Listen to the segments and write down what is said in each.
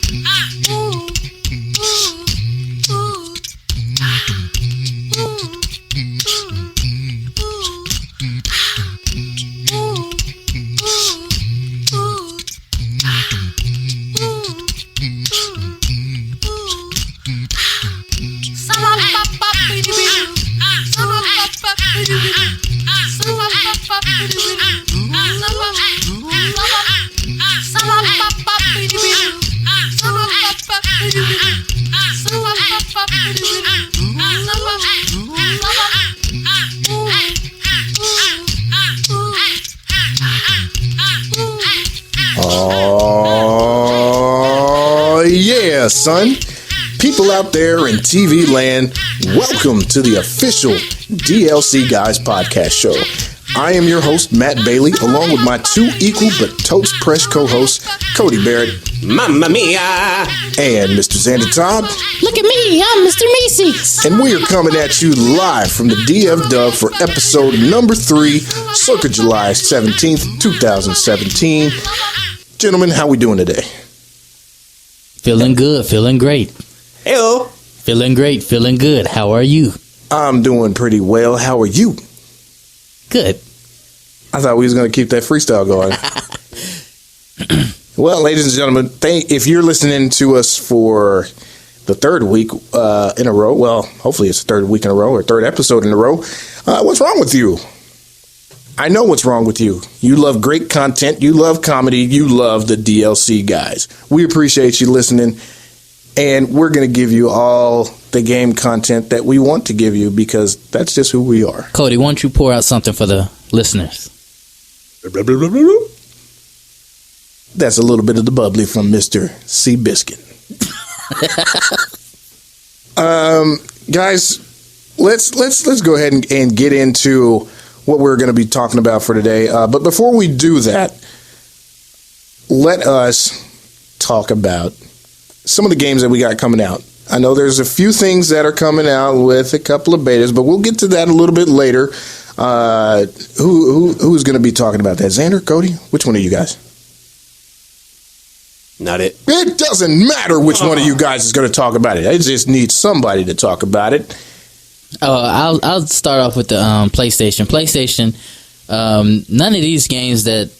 Oh, yeah, son. People out there in TV land, welcome to the official DLC Guys podcast show. I am your host, Matt Bailey, along with my two equal but totes fresh co-hosts, Cody Barrett, Mamma Mia, and Mr. Xander Todd. Look at me, I'm Mr. Macy's. And we are coming at you live from the DF Dub for episode number 3, circa July 17th, 2017. Gentlemen, how we doing today? Feeling good, feeling great. Heyo. Feeling great, feeling good. How are you? I'm doing pretty well. How are you? Good. I thought we was going to keep that freestyle going. Well, ladies and gentlemen, if you're listening to us for the third week in a row, well, hopefully it's the third week in a row or third episode in a row, what's wrong with you? I know what's wrong with you. You love great content. You love comedy. You love the DLC guys. We appreciate you listening, and we're going to give you all the game content that we want to give you because that's just who we are. Cody, why don't you pour out something for the listeners? That's a little bit of the bubbly from Mr. C. Biscuit. Guys, let's go ahead and get into what we're going to be talking about for today. But before we do that, let us talk about some of the games that we got coming out. I know there's a few things that are coming out with a couple of betas, but we'll get to that a little bit later. Who's going to be talking about that? Xander, Cody? Which one of you guys? Not it. It doesn't matter which one of you guys is going to talk about it. I just need somebody to talk about it. I'll start off with the PlayStation. PlayStation, none of these games that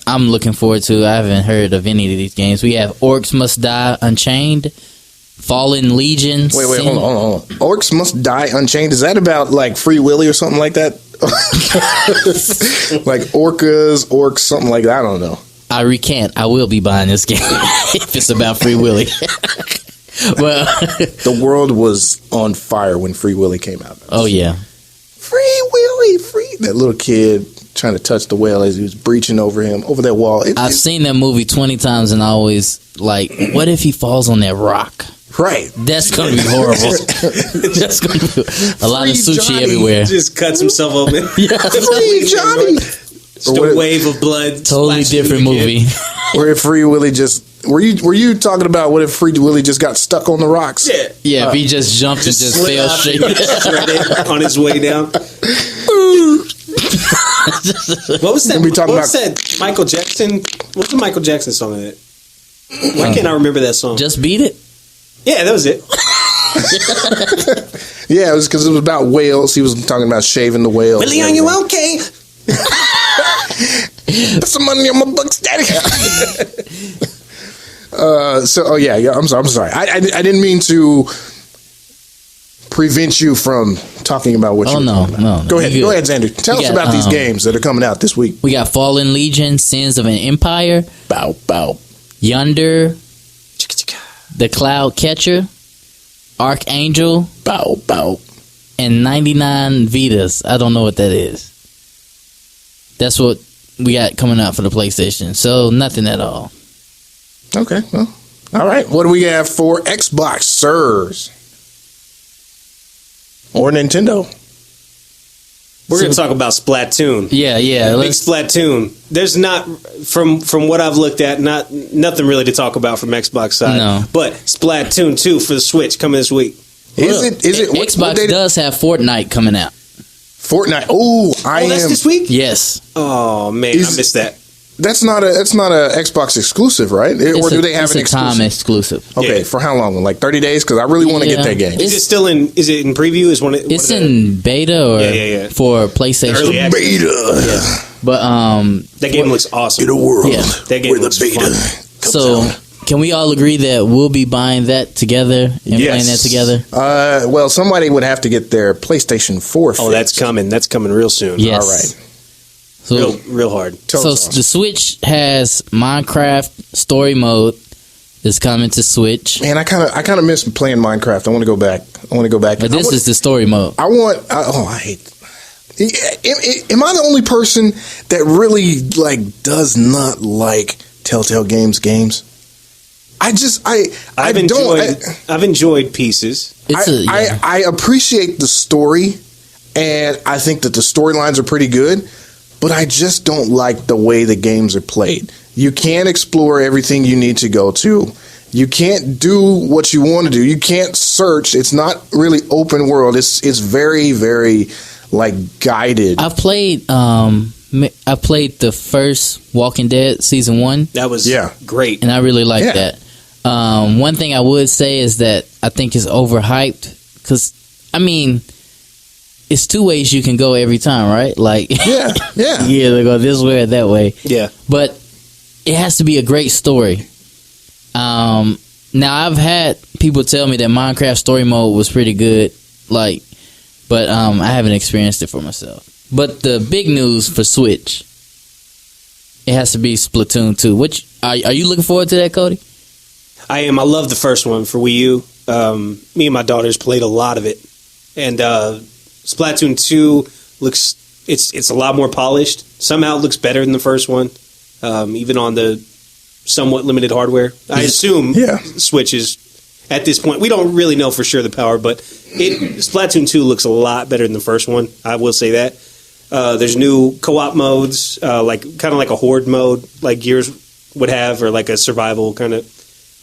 I'm looking forward to, I haven't heard of any of these games. We have Orcs Must Die Unchained, Fallen Legion. Wait, hold on. Orcs Must Die Unchained. Is that about like Free Willy or something like that? Like orcs, something like that. I don't know. I recant. I will be buying this game if it's about Free Willy. Well, the world was on fire when Free Willy came out. Oh yeah, Free Willy, free. That little kid trying to touch the whale as he was breaching over that wall. I've seen that movie 20 times and I always like, what if he falls on that rock? Right. That's going to be horrible. That's going to be a lot of sushi Johnny. everywhere. Just cuts himself open. Yeah. Free Johnny. Just a wave of blood. Totally different movie. Or if Free Willy just... Were you talking about what if Free Willy just got stuck on the rocks? Yeah, if he just jumped and just fell straight shredded on his way down. What was that? What was that Michael Jackson? What's the Michael Jackson song in it? Why can't I remember that song? Just Beat It? Yeah, that was it. Yeah, it was because it was about whales. He was talking about shaving the whale. Willie, are you okay? Put some money on my books, daddy. I'm sorry. I didn't mean to prevent you from talking about what you were talking about. Go ahead, Xander. Tell us about these games that are coming out this week. We got Fallen Legion, Sins of an Empire, Bow, bow. Yonder, The Cloud Catcher, Archangel, Bow, bow. and 99 Vidas. I don't know what that is. That's what we got coming out for the PlayStation. So nothing at all. Okay, well, all right. What do we have for Xbox, sirs? Or Nintendo? We're going to talk about Splatoon. Yeah. Big Splatoon. There's not, from what I've looked at, nothing really to talk about from Xbox side. No. But Splatoon 2 for the Switch coming this week. Is it? Xbox does have Fortnite coming out. Fortnite. Oh, that's this week? Yes. Oh, man, I missed that. that's not a Xbox exclusive, right? Or do they have an exclusive? It's a time exclusive. Okay, for how long? Like 30 days? Because I really want to get that game. Is it still in? Is it in preview? It's in beta or for PlayStation. Beta. Yeah. But that game looks awesome. In a world that game looks fun. So can we all agree that we'll be buying that together and playing that together? Well, somebody would have to get their PlayStation 4 fixed. Oh, that's coming. That's coming real soon. Yes. All right. So, real hard. So the Switch has Minecraft story mode is coming to Switch. Man, I kind of miss playing Minecraft. I want to go back. But this is the story mode. I hate. Am I the only person that really does not like Telltale games? I've enjoyed pieces. I appreciate the story, and I think that the storylines are pretty good, but I just don't like the way the games are played. You can't explore everything you need to go to. You can't do what you want to do. You can't search. It's not really open world. It's very, very guided. I played the first Walking Dead season 1. That was great, and I really liked that. One thing I would say is that I think it's overhyped because it's two ways you can go every time, right? You either go this way or that way. Yeah, but it has to be a great story. Now I've had people tell me that Minecraft story mode was pretty good, but I haven't experienced it for myself. But the big news for Switch, it has to be Splatoon 2. Which are you looking forward to that, Cody? I am. I love the first one for Wii U. Me and my daughters played a lot of it, and Splatoon 2 looks it's a lot more polished. Somehow it looks better than the first one, even on the somewhat limited hardware. I assume Switch is at this point. We don't really know for sure the power, but Splatoon 2 looks a lot better than the first one. I will say that. There's new co-op modes, kind of like a horde mode, like Gears would have, or like a survival kind of.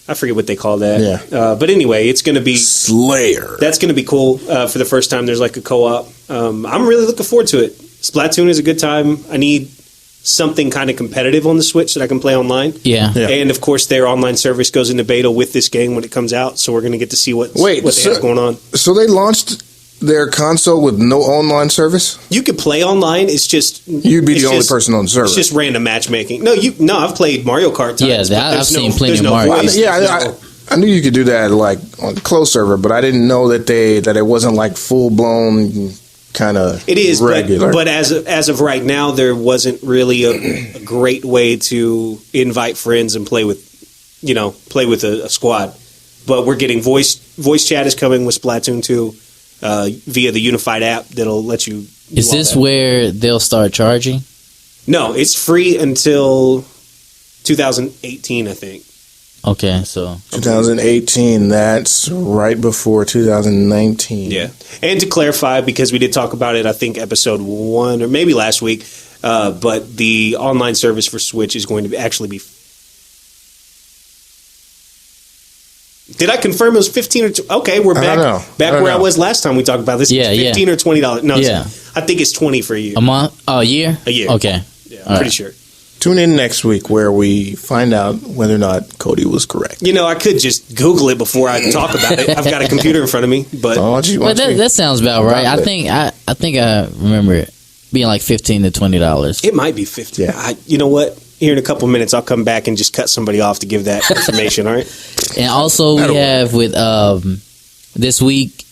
I forget what they call that. Yeah. But anyway, it's going to be Slayer. That's going to be cool for the first time. There's a co-op. I'm really looking forward to it. Splatoon is a good time. I need something kind of competitive on the Switch that I can play online. Yeah. And of course, their online service goes into beta with this game when it comes out. So we're going to get to see what they have going on. So they launched their console with no online service? You could play online. It's just you'd be the only person on the server. It's just random matchmaking. No, I've played Mario Kart times. Yeah, I've seen plenty of Mario. I knew you could do that on the closed server, but I didn't know that it wasn't full blown kind of. It is regular. But as of right now, there wasn't really a great way to invite friends and play with a squad. But we're getting voice chat is coming with Splatoon 2. Via the unified app that'll let you. Is this where they'll start charging? No, it's free until 2018, I think. Okay, so 2018. That's right before 2019. Yeah, and to clarify, because we did talk about it, I think episode 1 or maybe last week, but the online service for Switch is going to actually be. Did I confirm it was 15 or 20? Okay, we're back where I was last time we talked about this. Yeah, it's 15 or $20. No, yeah. I think it's 20 for a year. A month? Oh, a year? A year. Okay. Yeah, I'm pretty sure. Tune in next week where we find out whether or not Cody was correct. I could just Google it before I talk about it. I've got a computer in front of me, but that sounds about right. I think I remember it being $15 to $20. It might be 50. Yeah. You know what? Here in a couple minutes, I'll come back and just cut somebody off to give that information. All right. And also, we have with this week,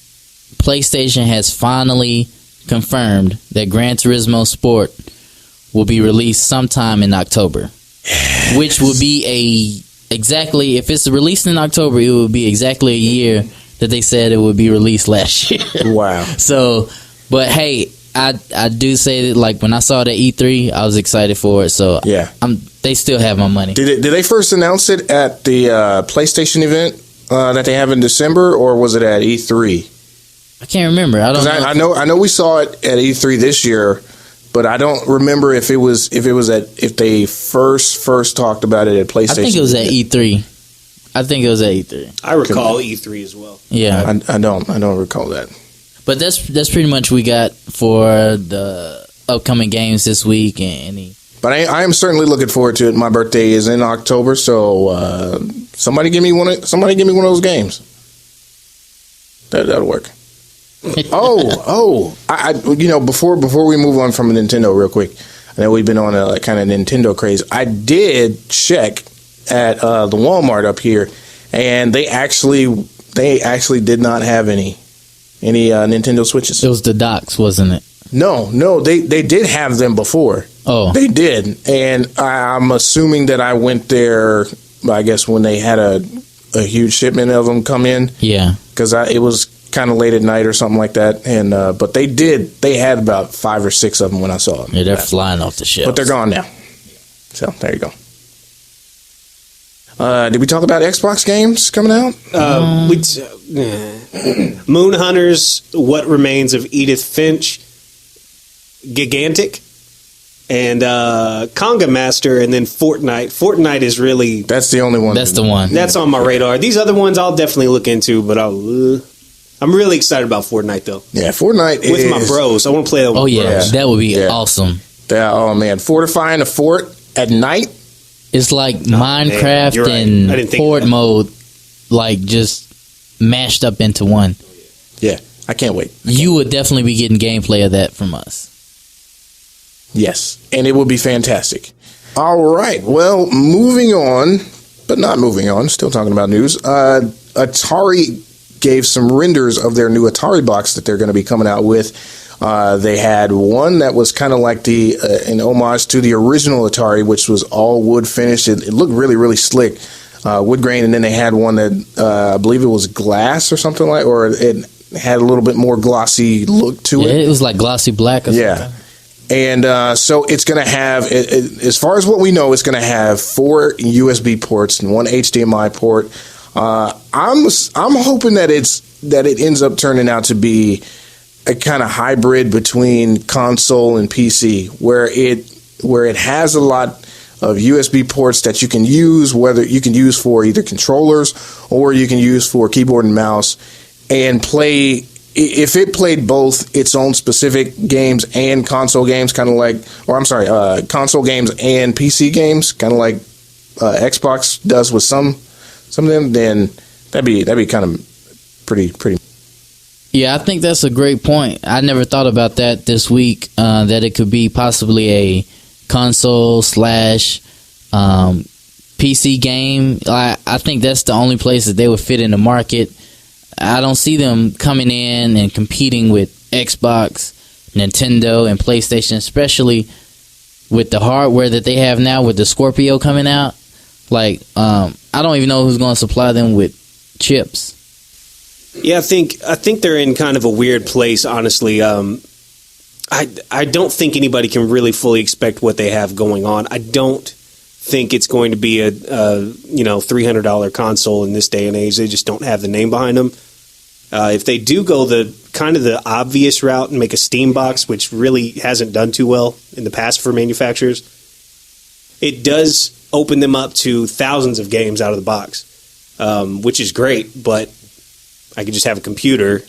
PlayStation has finally confirmed that Gran Turismo Sport will be released sometime in October, which will be if it's released in October, it will be exactly a year that they said it would be released last year. Wow. So, but hey. I do say that when I saw the E3, I was excited for it. So yeah, they still have my money. Did they first announce it at the PlayStation event that they have in December, or was it at E3? I can't remember. I don't know. I know we saw it at E3 this year, but I don't remember if they first talked about it at PlayStation. I think it was at E3. I recall E3 as well. Yeah, I don't recall that. But that's pretty much we got for the upcoming games this week and But I am certainly looking forward to it. My birthday is in October, so somebody give me one of those games. That'll work. I before we move on from Nintendo real quick, I know we've been on a kind of Nintendo craze. I did check at the Walmart up here, and they actually did not have any Nintendo Switches. It was the docks, wasn't it? No, they did have them before. Oh, they did, and I'm assuming that I went there, I guess, when they had a huge shipment of them come in. Yeah, because it was kind of late at night or something like that, and but they had about 5 or 6 of them when I saw them. Yeah, they're flying off the shelves. But they're gone now. So there you go. Did we talk about Xbox games coming out? Moon Hunters, What Remains of Edith Finch, Gigantic, and Conga Master, and then Fortnite. Fortnite is really... That's the only one. That's the one. That's on my radar. These other ones I'll definitely look into, but I'm really excited about Fortnite, though. Yeah, Fortnite with my bros. I want to play that with my bros. That would be awesome. Oh, man. Fortifying a fort at night? It's like Minecraft and Horde mode, like just mashed up into one. Yeah, I can't wait. You would definitely be getting gameplay of that from us. Yes, and it would be fantastic. All right, well, moving on, but not moving on, still talking about news. Atari gave some renders of their new Atari box that they're going to be coming out with. They had one that was kind of like an homage to the original Atari, which was all wood finished. It looked really, really slick, wood grain. And then they had one that I believe it was glass or something or it had a little bit more glossy look to it. Yeah, it was like glossy black or something. And so it's going to have, as far as what we know, it's going to have 4 USB ports and 1 HDMI port. I'm hoping that it ends up turning out to be a kind of hybrid between console and PC, where it has a lot of USB ports that you can use, whether you can use for either controllers or you can use for keyboard and mouse, and play. If it played both its own specific games and console games, console games and PC games, kind of like Xbox does with some of them, then that'd be kind of pretty. Yeah, I think that's a great point. I never thought about that this week, that it could be possibly a console / PC game. I think that's the only place that they would fit in the market. I don't see them coming in and competing with Xbox, Nintendo, and PlayStation, especially with the hardware that they have now with the Scorpio coming out. I don't even know who's going to supply them with chips. Yeah, I think they're in kind of a weird place, honestly. I don't think anybody can really fully expect what they have going on. I don't think it's going to be a $300 console in this day and age. They just don't have the name behind them. If they do go the kind of the obvious route and make a Steam box, which really hasn't done too well in the past for manufacturers, it does open them up to thousands of games out of the box, which is great, but I could just have a computer.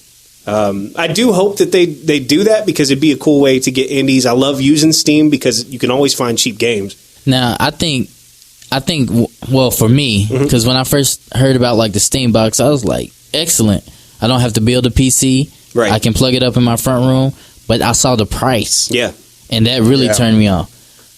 I do hope that they do that, because it'd be a cool way to get indies. I love using Steam because you can always find cheap games. Now, I think, well, for me, because when I first heard about the Steam box, I was like, excellent. I don't have to build a PC. Right. I can plug it up in my front room. But I saw the price. Yeah. And that really turned me off.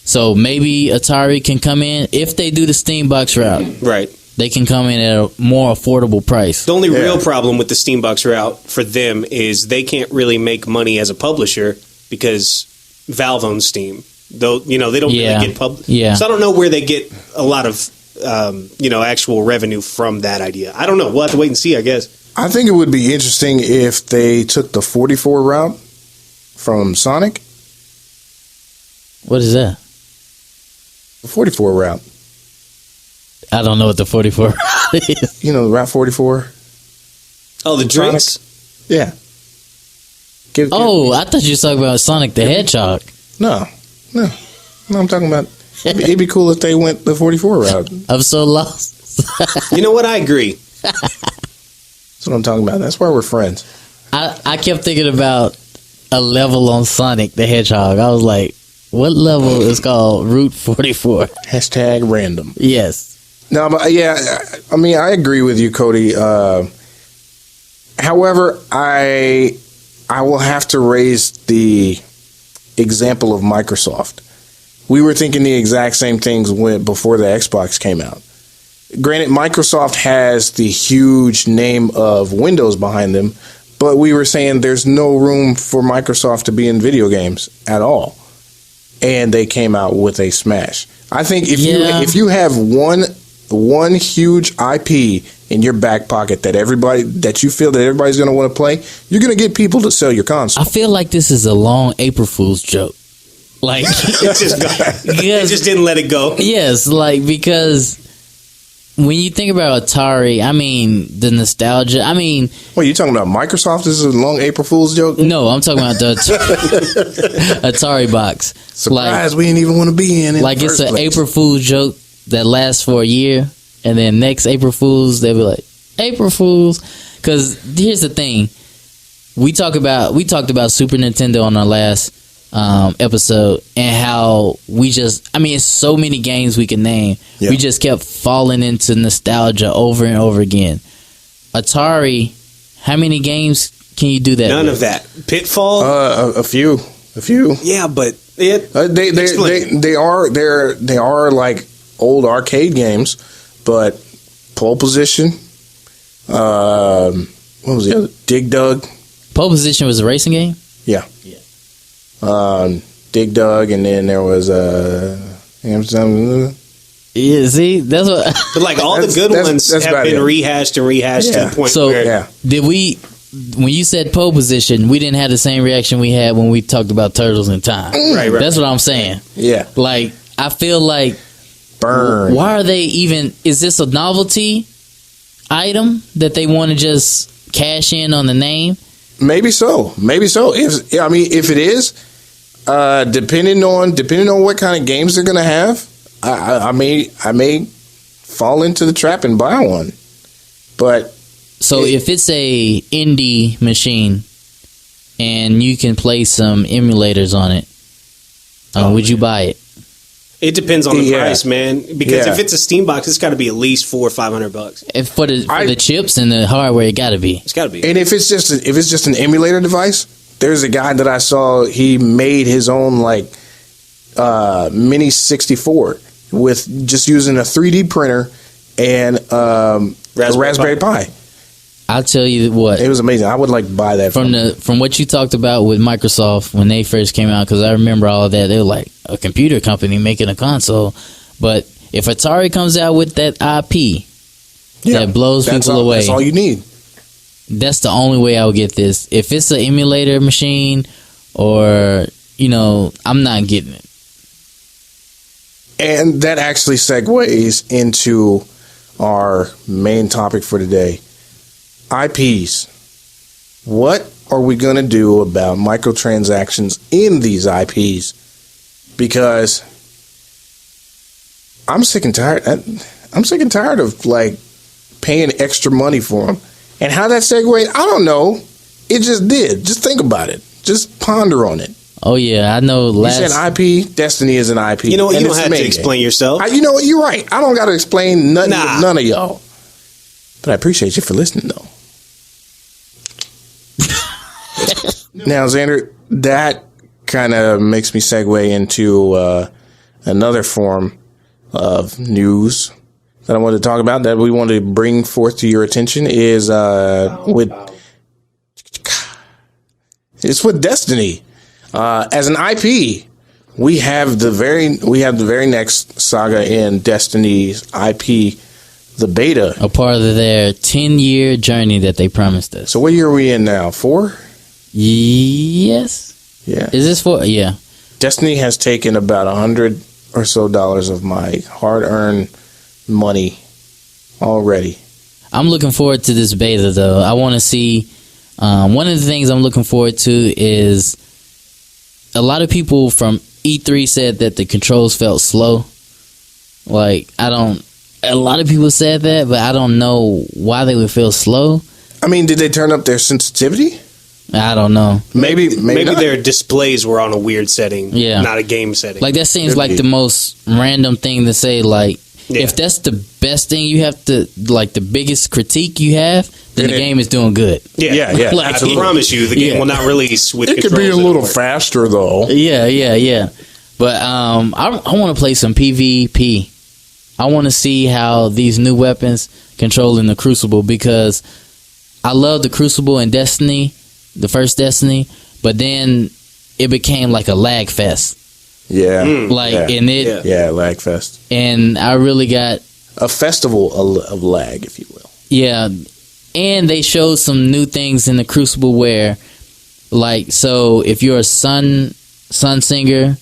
So maybe Atari can come in, if they do the Steam box route. Right. They can come in at a more affordable price. The only real problem with the Steam box route for them is they can't really make money as a publisher because Valve owns Steam. Though, they don't really get Yeah. So I don't know where they get a lot of actual revenue from that idea. I don't know. We'll have to wait and see, I guess. I think it would be interesting if they took the 44 route from Sonic. What is that? The 44 route. I don't know what the 44 route is. You know, Route 44? Oh, the drinks? Yeah. I thought you were talking about Sonic the Hedgehog. No, I'm talking about, it'd be cool if they went the 44 route. I'm so lost. You know what? I agree. That's what I'm talking about. That's why we're friends. I kept thinking about a level on Sonic the Hedgehog. I was like, What level is called Route 44? Hashtag random. Yes. No, but yeah, I mean, I agree with you, Cody. However, I will have to raise the example of Microsoft. We were thinking the exact same things before the Xbox came out. Granted, Microsoft has the huge name of Windows behind them, but we were saying there's no room for Microsoft to be in video games at all. And they came out with a smash. I think if you have one huge IP in your back pocket that you feel that everybody's going to want to play, you're going to get people to sell your console. I feel like this is a long April Fool's joke. Like it just didn't let it go. Yes, like because when you think about Atari, I mean the nostalgia. I mean, what you talking about? Microsoft is a long April Fool's joke? No, I'm talking about the Atari box. Surprise, we didn't even want to be in it. Like it's an April Fool's joke that lasts for a year, and then next April Fool's they'll be like April Fool's. Because here's the thing, we talked about Super Nintendo on our last episode, and how it's so many games we can name. We just kept falling into nostalgia over and over again. Atari, how many games can you do that None with? of that. Pitfall? A few. Yeah, but they are like old arcade games, but Pole Position, what was the other? Dig Dug. Pole Position was a racing game? Yeah. Dig Dug, and then there was yeah, see, that's what. But like all the good ones have been rehashed to the point where. Did we? When you said Pole Position, we didn't have the same reaction we had when we talked about Turtles in Time. Right. That's what I'm saying. Yeah. Like I feel like burn. Why are they even? Is this a novelty item that they want to just cash in on the name? Maybe so. If it is, depending on what kind of games they're gonna have, I may fall into the trap and buy one. But so if it's a indie machine and you can play some emulators on it, would you buy it? It depends on the price, man. Because if it's a Steam box, it's got to be at least $400 or $500. And for the chips and the hardware, it got to be. It's got to be. And if it's just an emulator device, there's a guy that I saw. He made his own mini 64 with just using a 3D printer and a Raspberry Pi. I'll tell you what, it was amazing. I would like to buy that from what you talked about with Microsoft when they first came out, because I remember all of that. They were like a computer company making a console, but if Atari comes out with that IP that blows people away, that's all you need. That's the only way I would get this. If it's an emulator machine, or I'm not getting it. And that actually segues into our main topic for today. IPs. What are we going to do about microtransactions in these IPs? Because I'm sick and tired of paying extra money for them. And how that segued, I don't know. It just did. Just think about it. Just ponder on it. Oh yeah, I know. You said IP. Destiny is an IP. You know what? You don't have to explain yourself. You know what? You're right. I don't got to explain none of y'all. But I appreciate you for listening, though. Now, Xander, that kind of makes me segue into another form of news that I wanted to talk about, that we want to bring forth to your attention, is with Destiny. As an IP, we have the very next saga in Destiny's IP, the beta, a part of their 10-year journey that they promised us. So what year are we in now? 4? Yes. Yeah. Is this 4? Yeah. Destiny has taken about $100 or so of my hard-earned money already. I'm looking forward to this beta, though. I want to see. One of the things I'm looking forward to is a lot of people from E3 said that the controls felt slow. A lot of people said that, but I don't know why they would feel slow. I mean, did they turn up their sensitivity? I don't know. Maybe not. their displays were on a weird setting, not a game setting. Like that seems like the most random thing to say. Like if that's the best thing you have to, like the biggest critique you have, then the game is doing good. Yeah. Like, I promise you, the game will not release with. It could be a little faster though. Yeah. But I want to play some PvP. I want to see how these new weapons control in the Crucible, because I love the Crucible and Destiny, the first Destiny, but then it became like a lag fest. Yeah. Lag fest. And I really got a festival of lag, if you will. Yeah. And they showed some new things in the Crucible where, like, so if you're a sun singer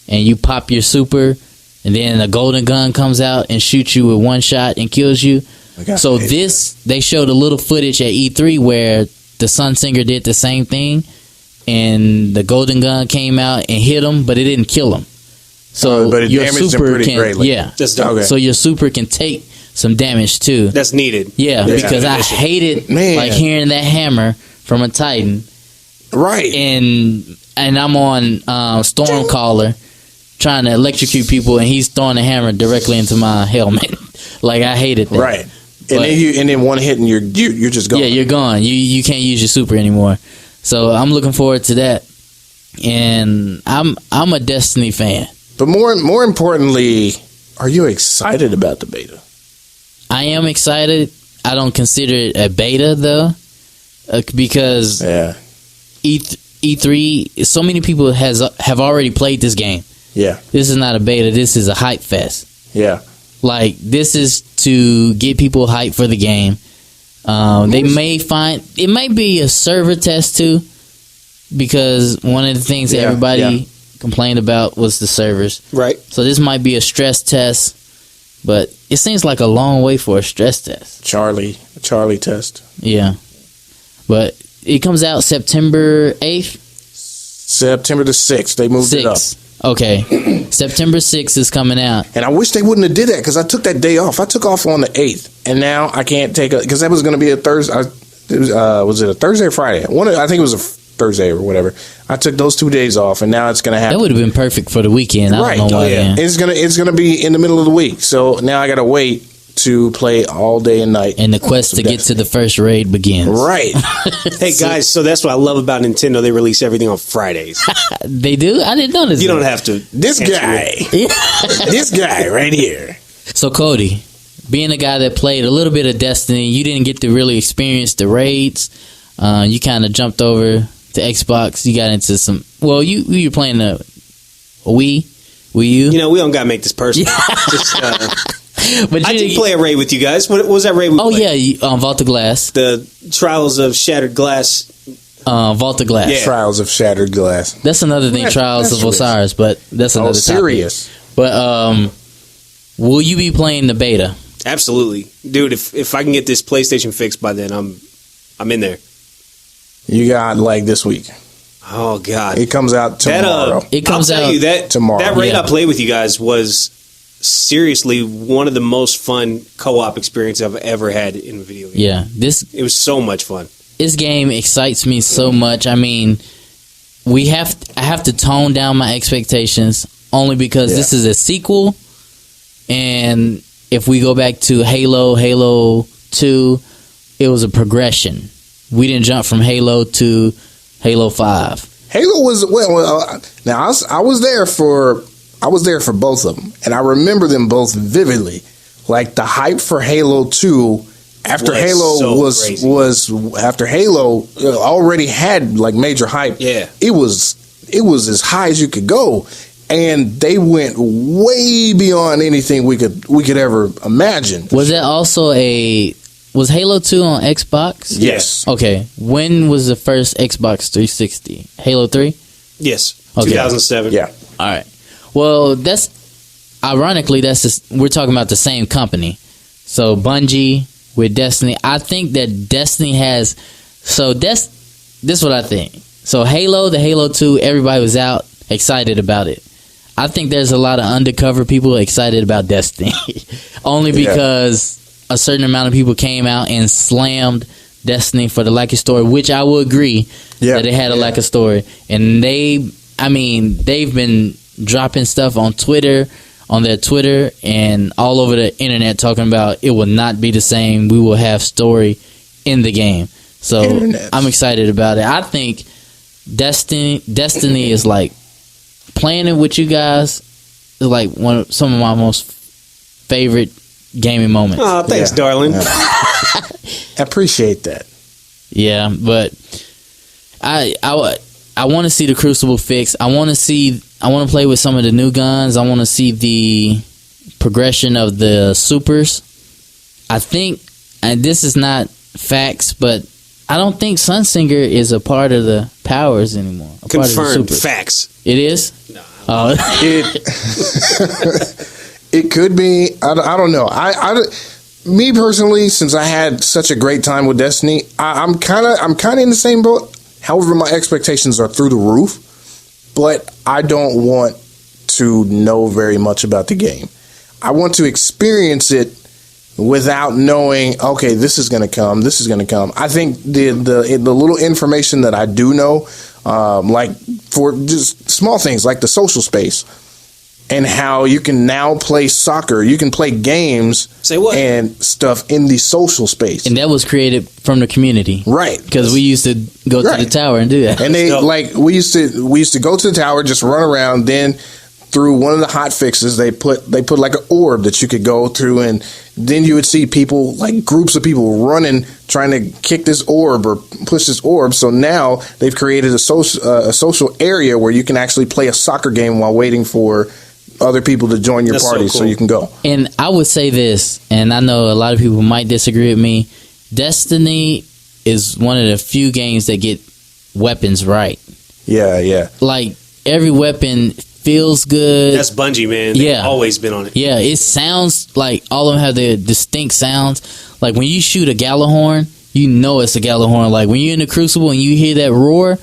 and you pop your super, and then a golden gun comes out and shoots you with one shot and kills you. So they showed a little footage at E3 where the sun singer did the same thing, and the golden gun came out and hit him, but it didn't kill him. So but it your damaged super him pretty can, greatly. That's dope. So your super can take some damage too. That's needed. Yeah, because I hated like hearing that hammer from a Titan. Right. And I'm on Stormcaller trying to electrocute people, and he's throwing a hammer directly into my helmet. Like, I hated that. Right. And then one hit and you're just gone. Yeah, you're gone. You can't use your super anymore. So I'm looking forward to that. And I'm a Destiny fan. But more importantly, are you excited about the beta? I am excited. I don't consider it a beta though, because E3, so many people have already played this game. Yeah. This is not a beta. This is a hype fest. Yeah. Like, this is to get people hyped for the game. They may find it might be a server test too, because one of the things that everybody complained about was the servers. Right. So this might be a stress test, but it seems like a long way for a stress test. Charlie test. Yeah. But it comes out September 8th? September the 6th. They moved it up. Okay. September 6th is coming out. And I wish they wouldn't have did that, because I took that day off. I took off on the 8th, and now I can't take because that was going to be a Thursday. Was it a Thursday or Friday? I think it was a Thursday or whatever. I took those 2 days off, and now it's going to happen. That would have been perfect for the weekend. I don't know why. It's gonna be in the middle of the week, so now I got to wait to play all day and night. And the quest to get to the first raid begins. Right. Hey guys, so that's what I love about Nintendo. They release everything on Fridays. They do? I didn't notice. You don't have to. This guy right here. So Cody, being a guy that played a little bit of Destiny, you didn't get to really experience the raids. You kind of jumped over to Xbox. You got into some. Well, you were playing a Wii U. You know, we don't gotta make this personal. But I did play a raid with you guys. What was that raid? Vault of Glass. The Trials of Shattered Glass. Vault of Glass. Yeah. Trials of Shattered Glass. That's another thing. Trials of Osiris, but that's another serious. Topic. But will you be playing the beta? Absolutely, dude. If I can get this PlayStation fixed by then, I'm in there. You got like this week. Oh God! It comes out tomorrow. I'll tell you that tomorrow. That raid I played with you guys was seriously one of the most fun co-op experiences I've ever had in a video game. Yeah, it was so much fun. This game excites me so much. I mean, I have to tone down my expectations only because this is a sequel, and if we go back to Halo 2, it was a progression. We didn't jump from Halo to Halo 5. Halo was now I was there for both of them, and I remember them both vividly. Like the hype for Halo 2 after Halo after Halo already had like major hype. Yeah, it was as high as you could go, and they went way beyond anything we could ever imagine. Was that also was Halo 2 on Xbox? Yes. Okay. When was the first Xbox 360? Halo 3? Yes. Okay. 2007. Yeah. All right. Well, we're talking about the same company. So Bungie with Destiny. I think that Destiny has. So this is what I think. So the Halo 2, everybody was out excited about it. I think there's a lot of undercover people excited about Destiny, only because a certain amount of people came out and slammed Destiny for the lack of story, which I will agree that it had a lack of story. And they've been dropping stuff on Twitter, on their Twitter, and all over the internet talking about it will not be the same. We will have story in the game. So I'm excited about it. I think Destiny is like playing it with you guys is like some of my most favorite gaming moments. Oh, thanks, darling. Yeah. I appreciate that. Yeah, but I want to see the Crucible fix. I want to play with some of the new guns. I want to see the progression of the supers. I think, and this is not facts, but I don't think Sunsinger is a part of the powers anymore. Confirmed. Facts. It is? No. It could be. I don't know. Me personally, since I had such a great time with Destiny, I'm kind of in the same boat. However, my expectations are through the roof, but I don't want to know very much about the game. I want to experience it without knowing, okay, this is going to come, this is going to come. I think the little information that I do know, like for just small things like the social space and how you can now play soccer, you can play games and stuff in the social space. And that was created from the community. Right. Because we used to go to the tower and do that. And we used to go to the tower, just run around, then through one of the hot fixes, they put like an orb that you could go through, and then you would see people, like groups of people running, trying to kick this orb or push this orb. So now they've created a social area where you can actually play a soccer game while waiting for other people to join your party, so you can go. And I would say this, and I know a lot of people might disagree with me, Destiny is one of the few games that get weapons right. Yeah. Like, every weapon feels good. That's Bungie, man. They've always been on it. Yeah, it sounds like all of them have their distinct sounds. Like, when you shoot a Gallahorn, you know it's a Gallahorn. Like, when you're in the Crucible and you hear that roar,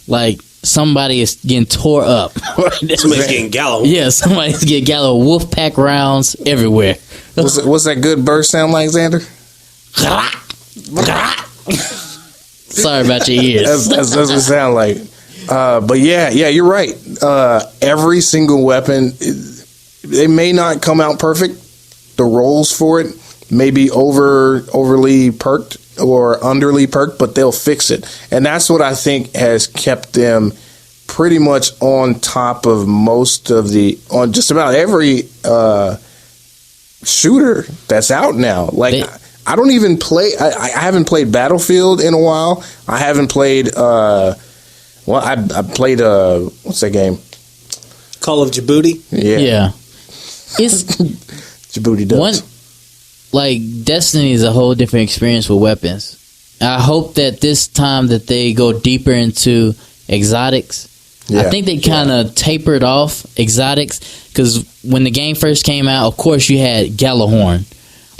like, somebody is getting tore up. Somebody's getting Gallahorn. Yeah, somebody's getting Gallahorn. Wolf pack rounds everywhere. What's that good burst sound like, Xander? Sorry about your ears. That's what it sound like. But yeah, you're right. Every single weapon, they may not come out perfect. The rolls for it may be overly perked or underly perked, but they'll fix it. And that's what I think has kept them pretty much on top of on just about every shooter that's out now. Like, I don't even play. I haven't played Battlefield in a while. I haven't played. I played. What's that game? Call of Djibouti. Yeah. It's Djibouti does. Like, Destiny is a whole different experience with weapons. I hope that this time that they go deeper into exotics. Yeah. I think they kind of tapered off exotics, because when the game first came out, of course you had Gallahorn.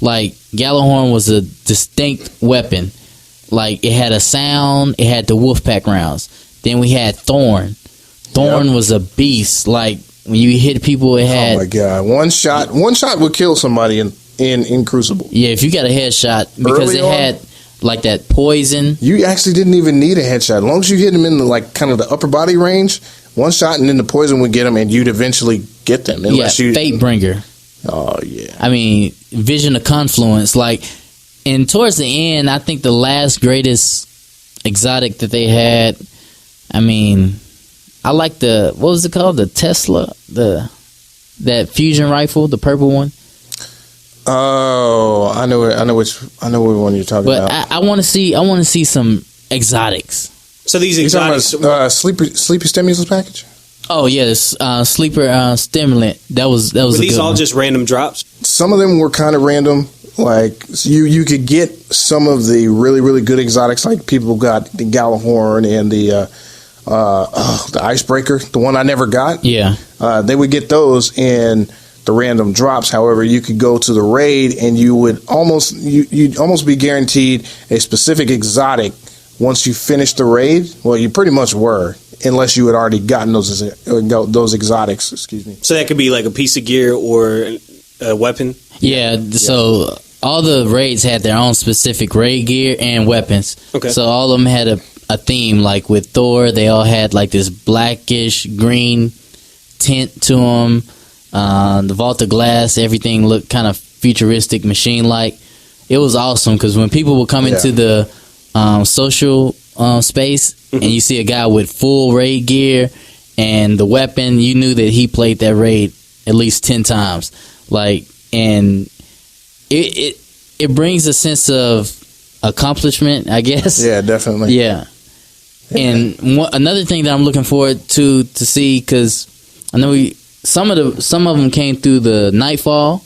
Like, Gallahorn was a distinct weapon. Like, it had a sound, it had the Wolfpack rounds. Then we had Thorn. Thorn was a beast. Like, when you hit people, it had... Oh my God. One shot would kill somebody in Crucible. Yeah, if you got a headshot, because it had like that poison. You actually didn't even need a headshot. As long as you hit them in the, like, kind of the upper body range, one shot and then the poison would get them, and you'd eventually get them. Fatebringer. Oh, yeah. I mean, Vision of Confluence. Like, and towards the end, I think the last greatest exotic that they had, I mean, I like what was it called? The Tesla? That fusion rifle, the purple one. Oh, I know which one you're talking about. But I want to see some exotics. So these exotics, sleepy stimulus package. Oh yes, sleeper stimulant. That was. Were these all just random drops? Some of them were kind of random. Like, you could get some of the really, really good exotics. Like, people got the Gallahorn and the Icebreaker, the one I never got. Yeah, they would get those in the random drops. However, you could go to the raid and you'd almost be guaranteed a specific exotic once you finish the raid. Well, you pretty much were, unless you had already gotten those exotics. Excuse me. So that could be like a piece of gear or a weapon. Yeah. So all the raids had their own specific raid gear and weapons. Okay. So all of them had a theme. Like with Thor, they all had like this blackish green tint to them. The Vault of Glass, everything looked kind of futuristic, machine-like. It was awesome because when people would come into the social space and you see a guy with full raid gear and the weapon, you knew that he played that raid at least 10 times. Like, and it brings a sense of accomplishment, I guess. Yeah, definitely. Yeah. And another thing that I'm looking forward to see, because I know some of them came through the Nightfall,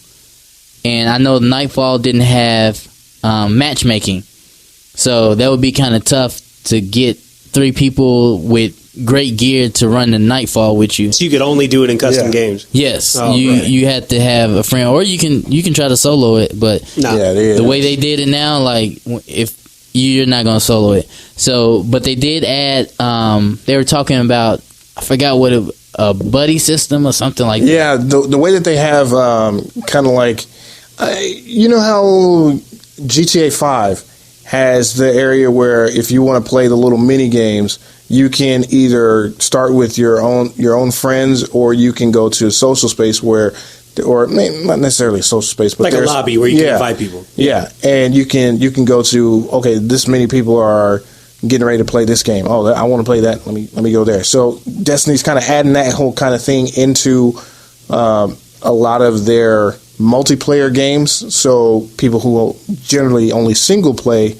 and I know Nightfall didn't have matchmaking, so that would be kind of tough to get 3 people with great gear to run the Nightfall with you. So you could only do it in custom games. Yes, you had to have a friend, or you can try to solo it. But the way they did it now, like if you're not gonna solo it, so but they did add. They were talking about, I forgot what a buddy system or something like that. Yeah, the way that they have kind of like, you know how GTA 5 has the area where if you want to play the little mini games, you can either start with your own friends, or you can go to a social space where, or not necessarily a social space, but like a lobby where you can invite people. Yeah, and you can go to, okay, this many people are getting ready to play this game. Oh, I want to play that. Let me go there. So Destiny's kind of adding that whole kind of thing into a lot of their multiplayer games. So people who generally only single play,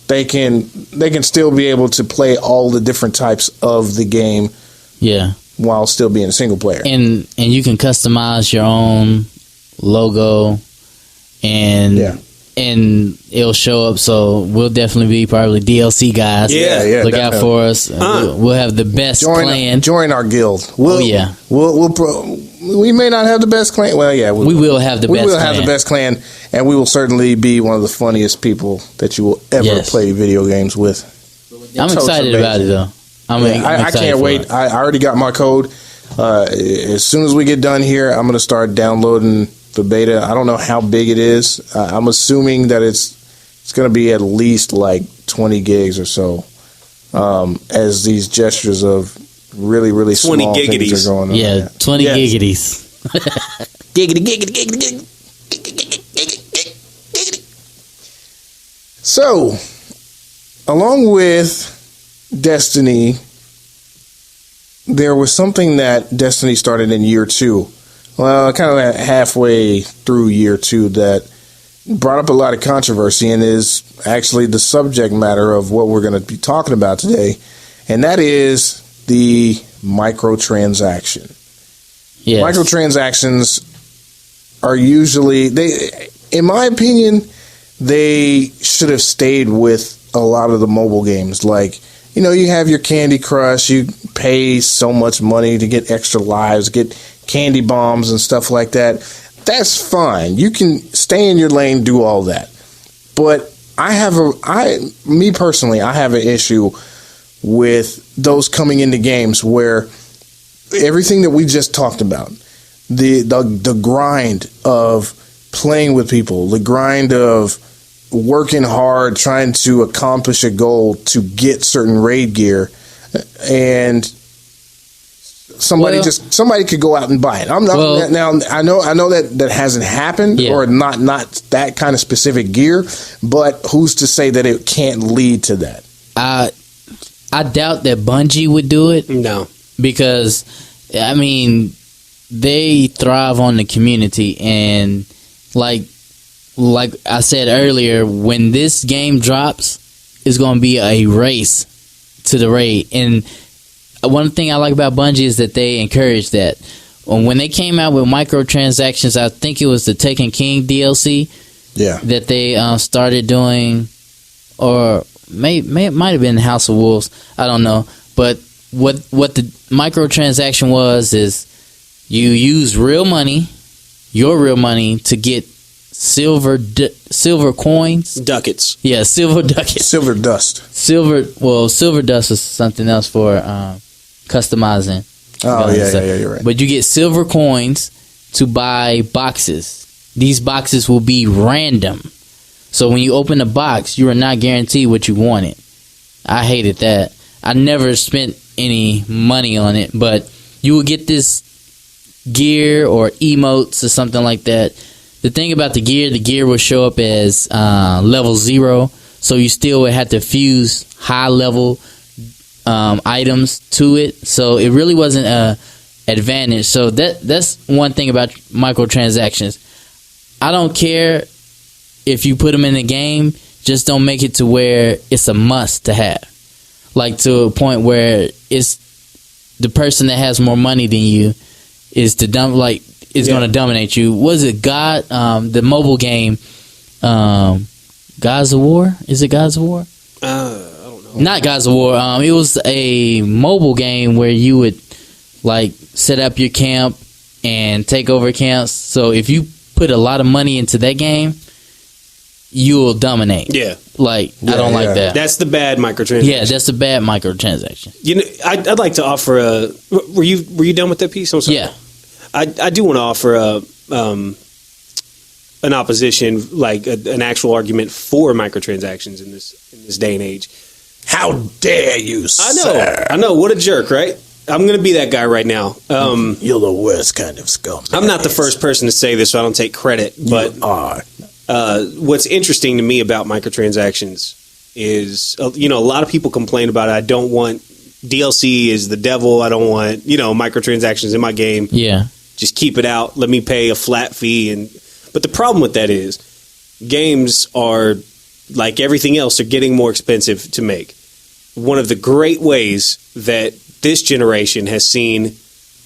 they can still be able to play all the different types of the game. Yeah. While still being a single player. And you can customize your own logo, and it'll show up. So we'll definitely be probably DLC guys. Yeah, look out for us. We'll have the best clan. Join our guild. We may not have the best clan. Well, yeah, we will have the best. We will have the best clan, and we will certainly be one of the funniest people that you will ever play video games with. I'm excited about it, though. I can't wait. I already got my code. As soon as we get done here, I'm going to start downloading the beta. I don't know how big it is. I'm assuming that it's going to be at least like 20 gigs or so, as these gestures of really, really small things are going on. Yeah, 20 giggities. Giggity. So, along with Destiny, there was something that Destiny started in year 2. Well, kind of halfway through year 2, that brought up a lot of controversy and is actually the subject matter of what we're going to be talking about today, and that is the microtransaction. Yes. Microtransactions are usually, in my opinion, they should have stayed with a lot of the mobile games. Like, you have your Candy Crush, you pay so much money to get extra lives, get candy bombs and stuff like that. That's fine. You can stay in your lane, do all that. But I have an issue with those coming into games where everything that we just talked about, the grind of playing with people, the grind of working hard, trying to accomplish a goal to get certain raid gear, and somebody could go out and buy it. Now I know that hasn't happened, or not that kind of specific gear, but who's to say that it can't lead to that? I doubt that Bungie would do it. No, because they thrive on the community, and like I said earlier, when this game drops, it's going to be a race to the raid. And one thing I like about Bungie is that they encourage that. When they came out with microtransactions, I think it was the Taken King DLC that they started doing, or it might have been House of Wolves. I don't know. But what the microtransaction was is you use real money, your real money, to get silver coins, ducats. Yeah, silver ducats, silver dust. Silver dust is something else for customizing. Oh yeah, you're right. But you get silver coins to buy boxes, these boxes will be random. So when you open the box, you are not guaranteed what you wanted. I hated that. I never spent any money on it, but you will get this gear or emotes or something like that. The thing about the gear will show up as level 0, so you still would have to fuse high level items to it. So it really wasn't a advantage. So that's one thing about microtransactions. I don't care if you put them in the game, just don't make it to where it's a must to have. Like to a point where it's the person that has more money than you is going to dominate you. Was it the mobile game, Gods of War? Is it Gods of War? I don't know. Not Gods of War. It was a mobile game where you would set up your camp and take over camps. So if you put a lot of money into that game, you will dominate. Yeah. I don't like that. That's the bad microtransaction. Yeah, that's a bad microtransaction. You know, I'd like to offer a. Were you done with that piece? I'm sorry. Yeah. I do want to offer an opposition, an actual argument for microtransactions in this day and age. How dare you, sir? I know. What a jerk, right? I'm going to be that guy right now. You're the worst kind of scum. I'm not the first person to say this, so I don't take credit. But you are. What's interesting to me about microtransactions is, a lot of people complain about it. I don't want DLC is the devil. I don't want, microtransactions in my game. Yeah. Just keep it out. Let me pay a flat fee. But the problem with that is games are, like everything else, are getting more expensive to make. One of the great ways that this generation has seen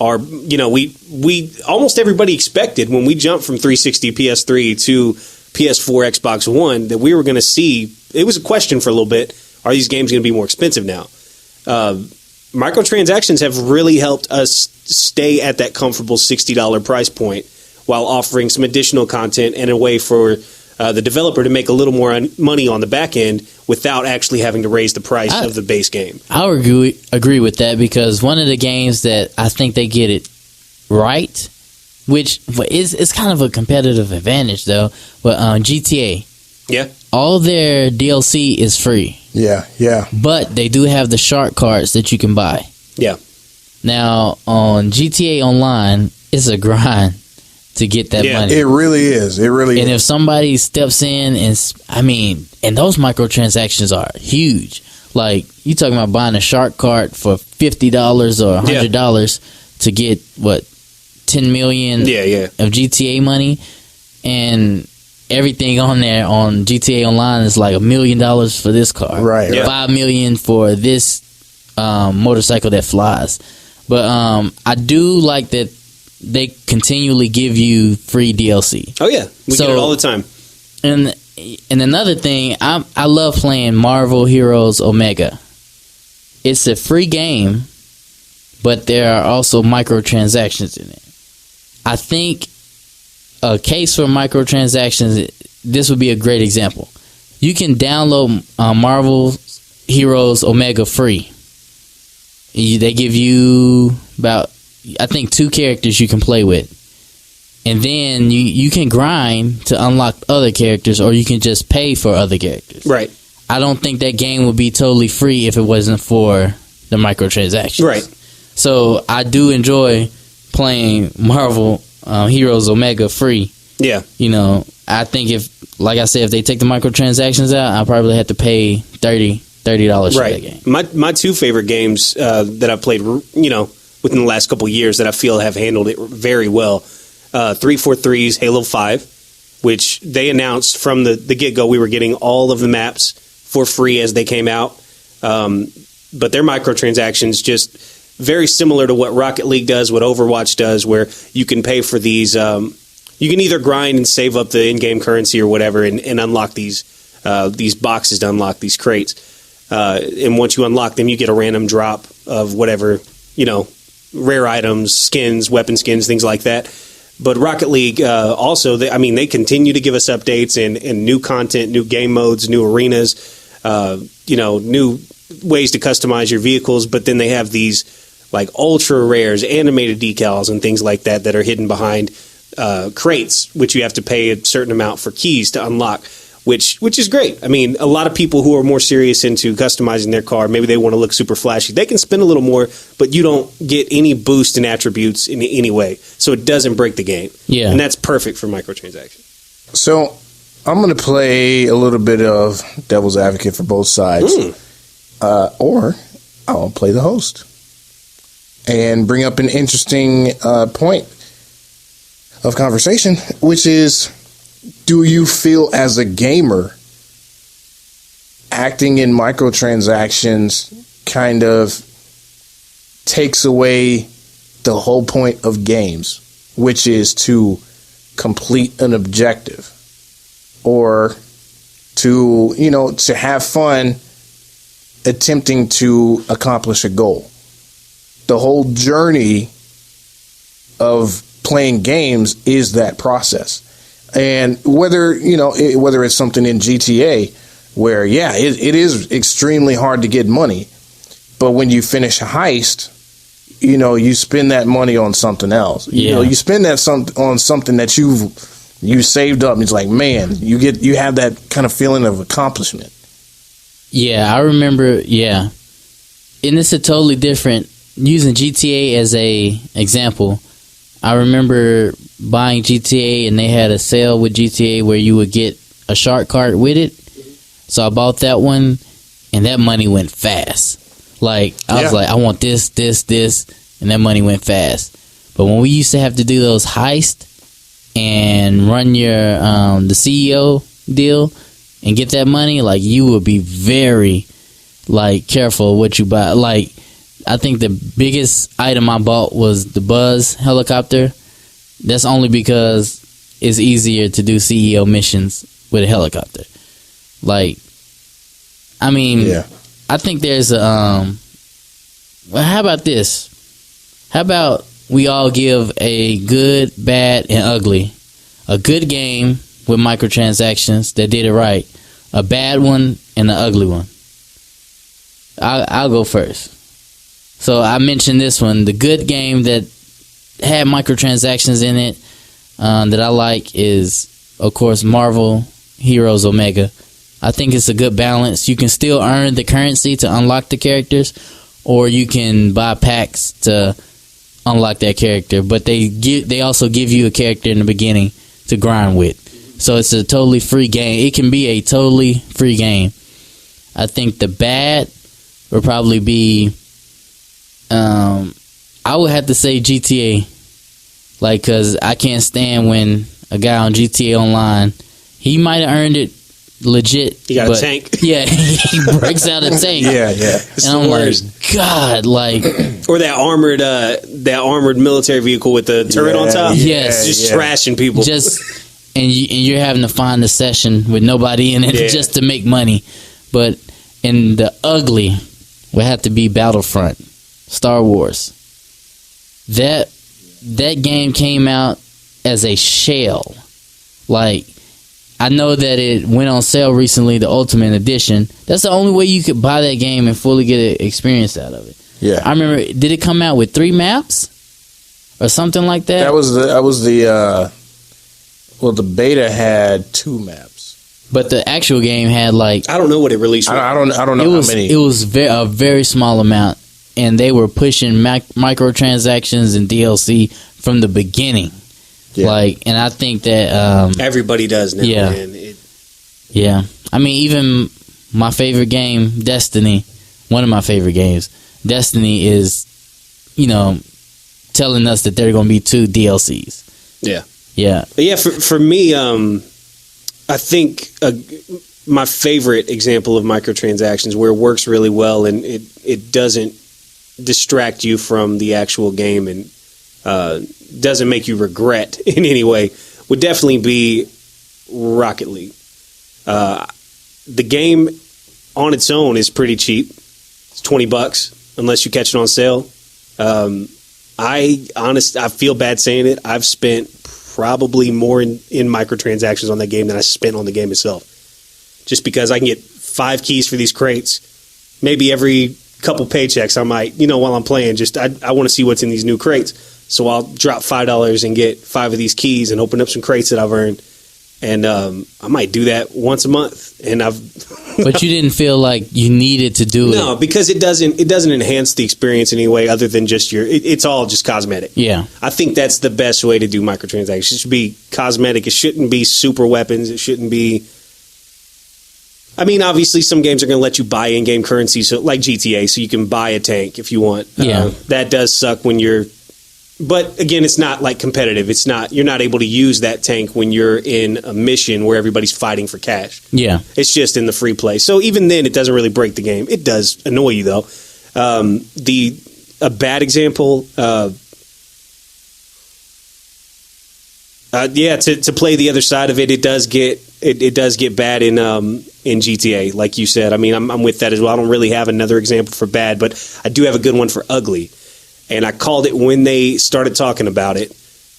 our, we almost everybody expected when we jumped from 360 PS3 to PS4, Xbox One, that we were going to see, it was a question for a little bit, are these games going to be more expensive now? Microtransactions have really helped us stay at that comfortable $60 price point while offering some additional content and a way for the developer to make a little more money on the back end without actually having to raise the price of the base game. I agree with that, because one of the games that I think they get it right, which is kind of a competitive advantage though, but GTA. Yeah. All their DLC is free. Yeah. But they do have the shark cards that you can buy. Yeah. Now, on GTA Online, it's a grind to get that money. It really is. And if somebody steps in and those microtransactions are huge. Like, you talking about buying a shark card for $50 or $100 to get, 10 million of GTA money, and everything on there on GTA Online is like $1 million for this car, right? $5 million for this motorcycle that flies. But I do like that they continually give you free DLC. Oh yeah, we get it all the time. And another thing, I love playing Marvel Heroes Omega. It's a free game, but there are also microtransactions in it. I think a case for microtransactions, this would be a great example. You can download Marvel Heroes Omega free. They give you about, I think, 2 characters you can play with. And then you can grind to unlock other characters, or you can just pay for other characters. Right. I don't think that game would be totally free if it wasn't for the microtransactions. Right. So I do enjoy playing Marvel Heroes Omega free. Yeah. I think if they take the microtransactions out, I'll probably have to pay $30 for that game. My 2 favorite games that I've played, within the last couple of years that I feel have handled it very well. 343's Halo 5, which they announced from the get-go we were getting all of the maps for free as they came out. But their microtransactions just very similar to what Rocket League does, what Overwatch does, where you can pay for these. You can either grind and save up the in-game currency or whatever, and unlock these boxes to unlock these crates. And once you unlock them, you get a random drop of whatever, rare items, skins, weapon skins, things like that. But Rocket League also, they continue to give us updates and new content, new game modes, new arenas, new ways to customize your vehicles. But then they have these like ultra rares, animated decals, and things like that are hidden behind crates, which you have to pay a certain amount for keys to unlock, which is great. I mean, a lot of people who are more serious into customizing their car, maybe they want to look super flashy. They can spend a little more, but you don't get any boost in attributes in any way, so it doesn't break the game. Yeah, and that's perfect for microtransactions. So I'm going to play a little bit of devil's advocate for both sides, or I'll play the host and bring up an interesting point of conversation, which is, do you feel as a gamer acting in microtransactions kind of takes away the whole point of games, which is to complete an objective or to, to have fun attempting to accomplish a goal? The whole journey of playing games is that process. And whether it's something in GTA where, it is extremely hard to get money, but when you finish a heist, you spend that money on something else. You spend that on something that you saved up, and it's like, man, you have that kind of feeling of accomplishment. Yeah, I remember. Yeah, and it's a totally different. Using GTA as a example, I remember buying GTA, and they had a sale with GTA where you would get a shark card with it. So I bought that one, and that money went fast. Like, I was like, I want this, and that money went fast. But when we used to have to do those heists and run your the CEO deal and get that money, like, you would be very, like, careful of what you buy. Like, I think the biggest item I bought was the Buzz helicopter. That's only because it's easier to do CEO missions with a helicopter. Like, I mean, I think there's a, well, how about this? How about we all give a good, bad, and ugly? A good game with microtransactions that did it right, a bad one, and an ugly one. I'll go first. So I mentioned this one, the good game that had microtransactions in it that I like is, of course, Marvel Heroes Omega. I think it's a good balance. You can still earn the currency to unlock the characters, or you can buy packs to unlock that character. But they also give you a character in the beginning to grind with. So it's a totally free game. It can be a totally free game. I think the bad would probably be, I would have to say GTA. Like, because I can't stand when a guy on GTA Online, he might have earned it legit. He got a tank. Yeah, he breaks out a tank. Yeah. And I'm like, God, like, or that armored military vehicle with the turret on top. Yes, just trashing people. And you're having to find a session with nobody in it just to make money. But in the ugly would have to be Battlefront, Star Wars. That game came out as a shell. Like, I know that it went on sale recently, the Ultimate Edition. That's the only way you could buy that game and fully get an experience out of it. Yeah. I remember, did it come out with 3 maps? Or something like that? That was the the beta had 2 maps. But the actual game had, like, I don't know what it released. I don't know how many. It was a very small amount, and they were pushing microtransactions and DLC from the beginning. Yeah. Like, and I think that everybody does now. Yeah, man. I mean, even my favorite game, Destiny, one of my favorite games, Destiny is, telling us that there are going to be 2 DLCs. Yeah. But yeah, for me, I think my favorite example of microtransactions where it works really well and it doesn't distract you from the actual game and doesn't make you regret in any way would definitely be Rocket League. The game on its own is pretty cheap. It's $20 unless you catch it on sale. I feel bad saying it. I've spent probably more in microtransactions on that game than I spent on the game itself. Just because I can get 5 keys for these crates. Maybe every couple paychecks I might, while I'm playing, just I want to see what's in these new crates. So I'll drop $5 and get 5 of these keys and open up some crates that I've earned. And I might do that once a month. And But you didn't feel like you needed to do it. No, because it doesn't enhance the experience in any way other than just it's all just cosmetic. Yeah. I think that's the best way to do microtransactions. It should be cosmetic. It shouldn't be super weapons. It shouldn't be. I mean, obviously, some games are going to let you buy in-game currency, so like GTA, so you can buy a tank if you want. Yeah. That does suck when you're. But again, it's not like competitive. It's not. You're not able to use that tank when you're in a mission where everybody's fighting for cash. Yeah. It's just in the free play. So even then, it doesn't really break the game. It does annoy you though. A bad example. To play the other side of it, it does get bad in GTA, like you said. I mean, I'm with that as well. I don't really have another example for bad, but I do have a good one for ugly. And I called it when they started talking about it,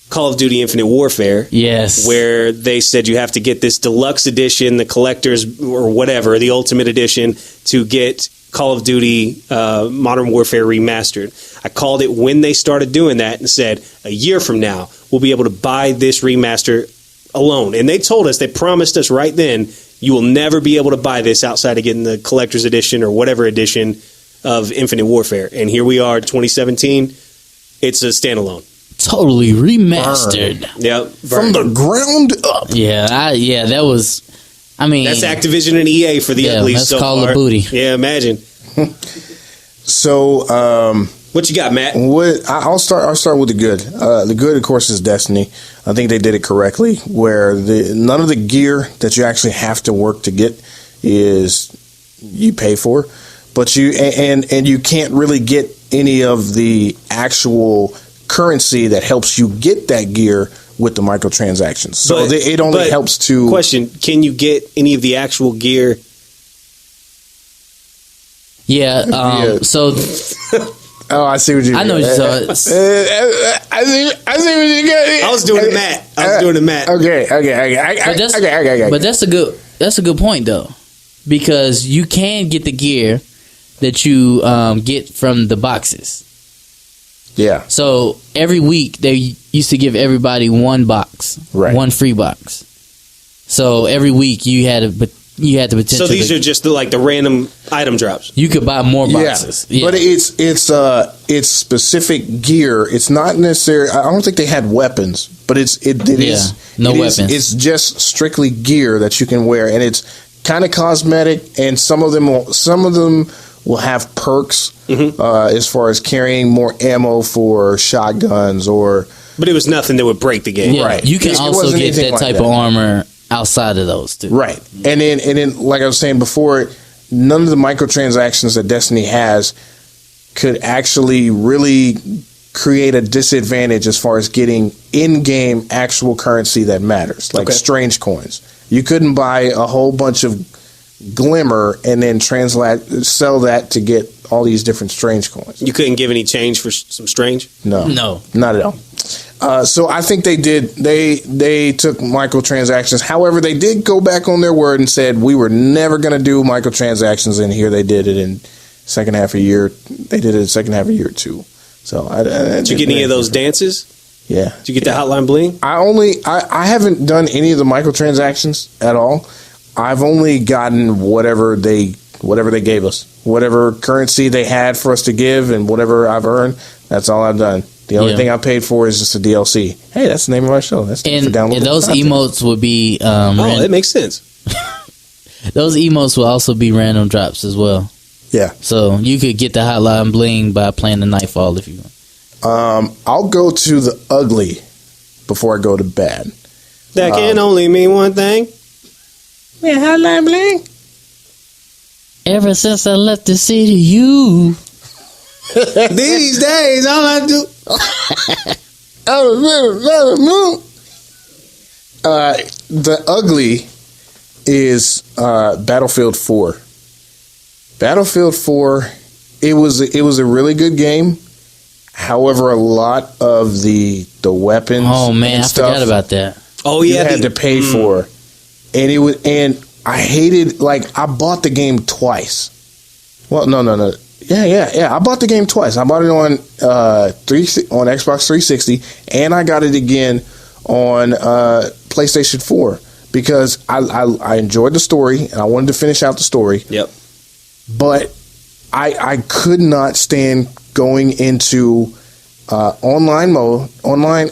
Call of Duty Infinite Warfare. Yes. Where they said you have to get this deluxe edition, the collector's or whatever, the ultimate edition, to get Call of Duty Modern Warfare Remastered. I called it when they started doing that and said, a year from now, we'll be able to buy this remaster alone. And they told us, they promised us right then, you will never be able to buy this outside of getting the collector's edition or whatever edition of Infinite Warfare. And here we are, 2017. It's a standalone. Totally remastered. Yep. From the ground up. Yeah, that was. I mean, that's Activision and EA for the uglies. That's so Call far. of Booty. Yeah, imagine. So, what you got, Matt? I'll start with the good. The good, of course, is Destiny. I think they did it correctly, where none of the gear that you actually have to work to get is you pay for, but you can't really get any of the actual currency that helps you get that gear with the microtransactions. So it only helps to. Question: can you get any of the actual gear? Yeah. So. Oh, I see what you. I know what you saw. I see what you got. I was doing the Matt. Okay. But that's a good point though, because you can get the gear that you get from the boxes. Yeah. So every week they used to give everybody one box, right? One free box. So every week you had the potential. So these are just the random item drops. You could buy more boxes. Yeah. But it's specific gear. It's not necessarily. I don't think they had weapons, but it is no weapons. It's just strictly gear that you can wear, and it's kind of cosmetic. And some of them will have perks as far as carrying more ammo for shotguns or. But it was nothing that would break the game, right? You can also get that type of armor outside of those too, right? And then, like I was saying before, none of the microtransactions that Destiny has could actually really create a disadvantage as far as getting in-game actual currency that matters, like strange coins. You couldn't buy a whole bunch of glimmer and then sell that to get all these different strange coins. You couldn't give any change for some strange? No, not at all. So I think they took microtransactions. However, they did go back on their word and said we were never going to do microtransactions, and here they did it in second half of year. They did it in second half of year 2. So did you get any of those dances? Yeah. Did you get the hotline bling? I haven't done any of the microtransactions at all. I've only gotten whatever they gave us, whatever currency they had for us to give, and whatever I've earned. That's all I've done. The only thing I paid for is just a DLC. Hey, that's the name of our show. That's for downloading. And those content. emotes would be. That makes sense. Those emotes will also be random drops as well. Yeah. So you could get the hotline bling by playing the Nightfall if you want. I'll go to the ugly before I go to bad. That can only mean one thing. Yeah, hotline bling. Ever since I left the city, you. These days, all I do. The ugly is Battlefield 4. Battlefield 4. It was a really good game. However, a lot of the weapons. Oh man, I forgot about that. Oh yeah, you had to pay for, and I hated. Like, I bought the game twice. Well, no. Yeah. I bought the game twice. I bought it on on Xbox 360, and I got it again on PlayStation 4 because I enjoyed the story and I wanted to finish out the story. Yep. But I could not stand going into online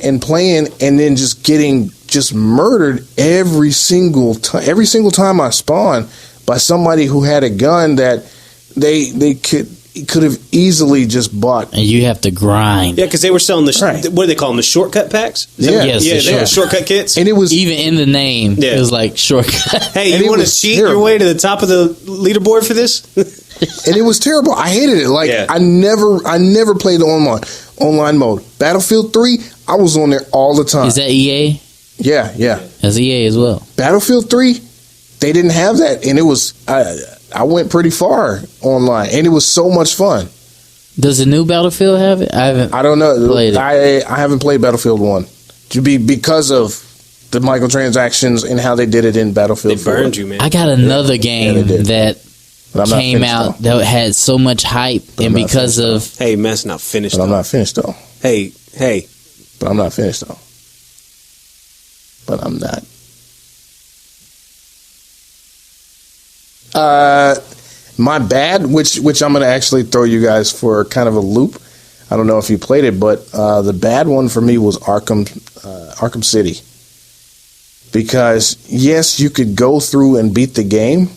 and playing, and then just getting murdered every single time I spawn by somebody who had a gun that they could have easily just bought. And you have to grind. Yeah, because they were selling what do they call them? The shortcut packs? Yes, shortcut kits. And it was even in the name. It was like shortcut. Hey, you want to cheat your way to the top of the leaderboard for this? And it was terrible. I hated it. Like I never played the online mode. Battlefield 3, I was on there all the time. Is that EA? Yeah. That's EA as well. Battlefield 3, they didn't have that, and it was I went pretty far online, and it was so much fun. Does the new Battlefield have it? I don't know. Played it. I haven't played Battlefield 1 because of the microtransactions and how they did it in Battlefield 4. They burned you, man. I got another game that came out that had so much hype, and because of hey, man, it's not finished. But I'm not finished though. Hey, but I'm not finished though. But I'm not. My bad, which I'm going to actually throw you guys for kind of a loop. I don't know if you played it, but the bad one for me was Arkham City. Because, yes, you could go through and beat the game.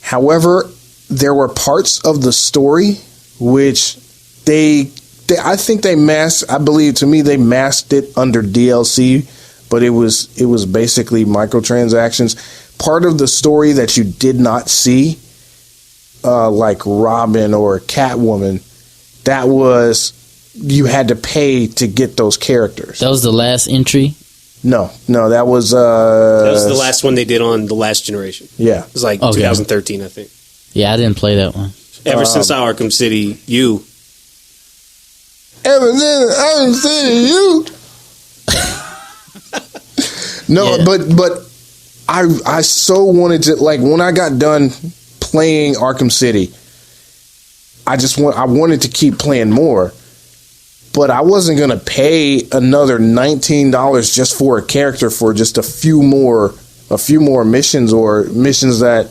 However, there were parts of the story which I think they masked. I believe, to me, they masked it under DLC, but it was basically microtransactions. Part of the story that you did not see, like Robin or Catwoman, that was you had to pay to get those characters. That was the last entry? No, that was the last one they did on the last generation. Yeah. It was like 2013, I think. Yeah, I didn't play that one. Ever since Arkham City, No, yeah. but I so wanted to, like, when I got done playing Arkham City, I wanted to keep playing more, but I wasn't going to pay another $19 just for a character for just a few more missions, or missions that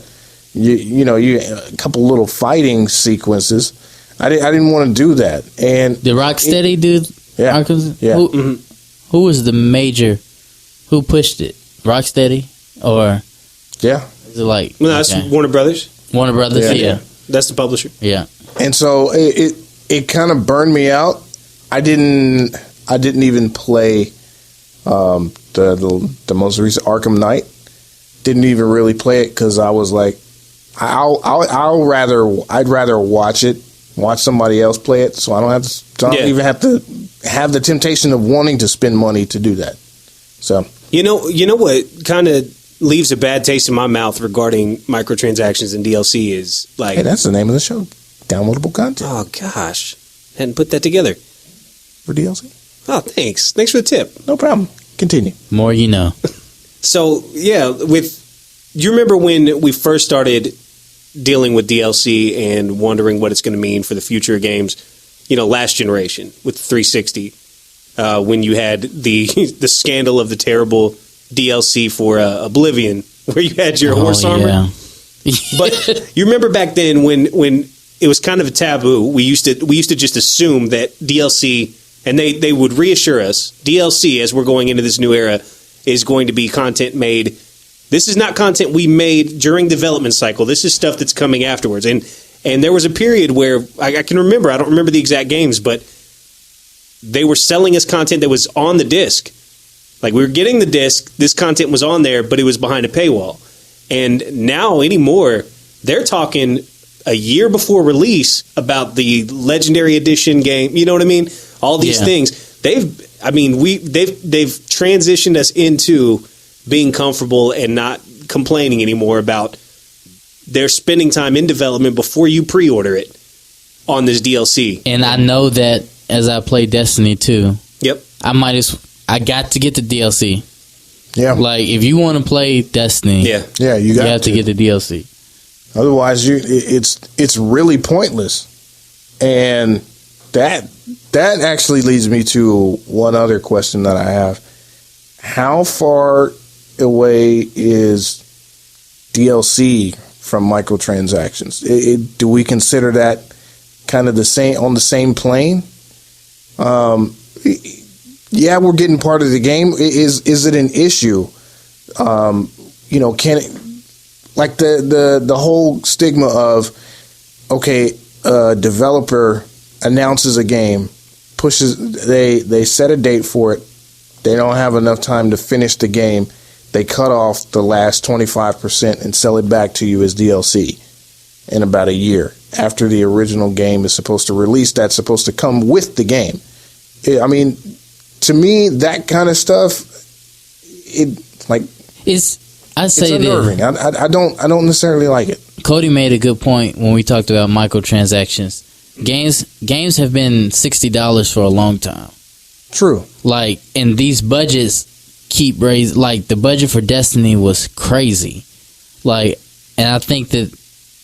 you a couple little fighting sequences. I didn't want to do that. And the Rocksteady dude, yeah, Arkham, yeah. Who was the major? Who pushed it? Rocksteady, or yeah, is it like that's Warner Brothers? Warner Brothers, yeah. That's the publisher. Yeah, and so it kind of burned me out. I didn't even play the most recent Arkham Knight. Didn't even really play it because I was like, I'd rather watch somebody else play it, so I don't even have to have the temptation of wanting to spend money to do that. So you know what kind of leaves a bad taste in my mouth regarding microtransactions and DLC is like, hey, that's the name of the show, downloadable content. Oh gosh, hadn't put that together for DLC. Oh, thanks for the tip. No problem. Continue. More you know. So yeah, you remember when we first started dealing with DLC and wondering what it's going to mean for the future of games? Last generation with 360, when you had the scandal of the terrible DLC for Oblivion, where you had your horse armor. Yeah. But you remember back then when it was kind of a taboo. We used to just assume that DLC, and they would reassure us, DLC, as we're going into this new era, is going to be content made. This is not content we made during development cycle. This is stuff that's coming afterwards. And there was a period where I can remember, I don't remember the exact games, but they were selling us content that was on the disc. Like, we were getting the disc, this content was on there, but it was behind a paywall. And now anymore, they're talking a year before release about the Legendary Edition game. You know what I mean? All these things. They've transitioned us into being comfortable and not complaining anymore about their spending time in development before you pre-order it on this DLC. And I know that as I play Destiny 2, yep, I got to get the DLC. Yeah. Like, if you want to play Destiny, you have to get the DLC. Otherwise, it's really pointless. And that actually leads me to one other question that I have. How far away is DLC from microtransactions? Do we consider that kind of on the same plane? Yeah, we're getting part of the game. Is it an issue? Can it, like the whole stigma of, okay, a developer announces a game, they set a date for it, they don't have enough time to finish the game, they cut off the last 25% and sell it back to you as DLC in about a year after the original game is supposed to release. That's supposed to come with the game. I mean, to me, that kind of stuff, it's unnerving. I don't necessarily like it. Cody made a good point when we talked about microtransactions. Games have been $60 for a long time. True. And these budgets keep raising. The budget for Destiny was crazy. And I think that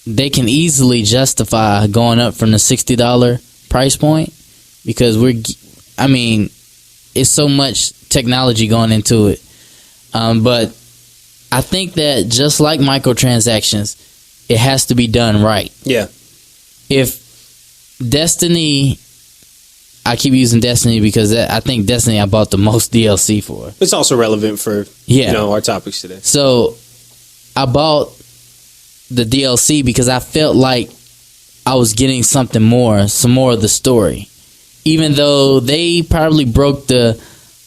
they can easily justify going up from the $60 price point because it's so much technology going into it. But I think that just like microtransactions, it has to be done right. Yeah. If Destiny, I keep using Destiny because I think Destiny I bought the most DLC for. It's also relevant for our topics today. So I bought the DLC because I felt like I was getting some more of the story. Even though they probably broke the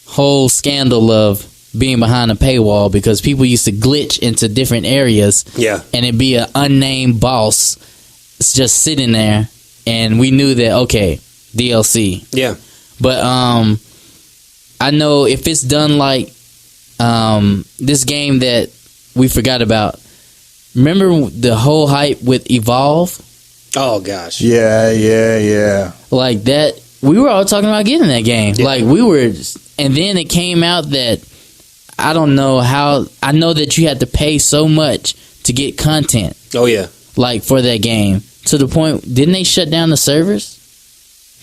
whole scandal of being behind a paywall because people used to glitch into different areas. Yeah. And it'd be an unnamed boss just sitting there. And we knew that, okay, DLC. Yeah. But I know if it's done like this game that we forgot about. Remember the whole hype with Evolve? Oh, gosh. Yeah. Like that. We were all talking about getting that game. Yeah. And then it came out that I don't know how. I know that you had to pay so much to get content. Oh, yeah. For that game. To the point, didn't they shut down the servers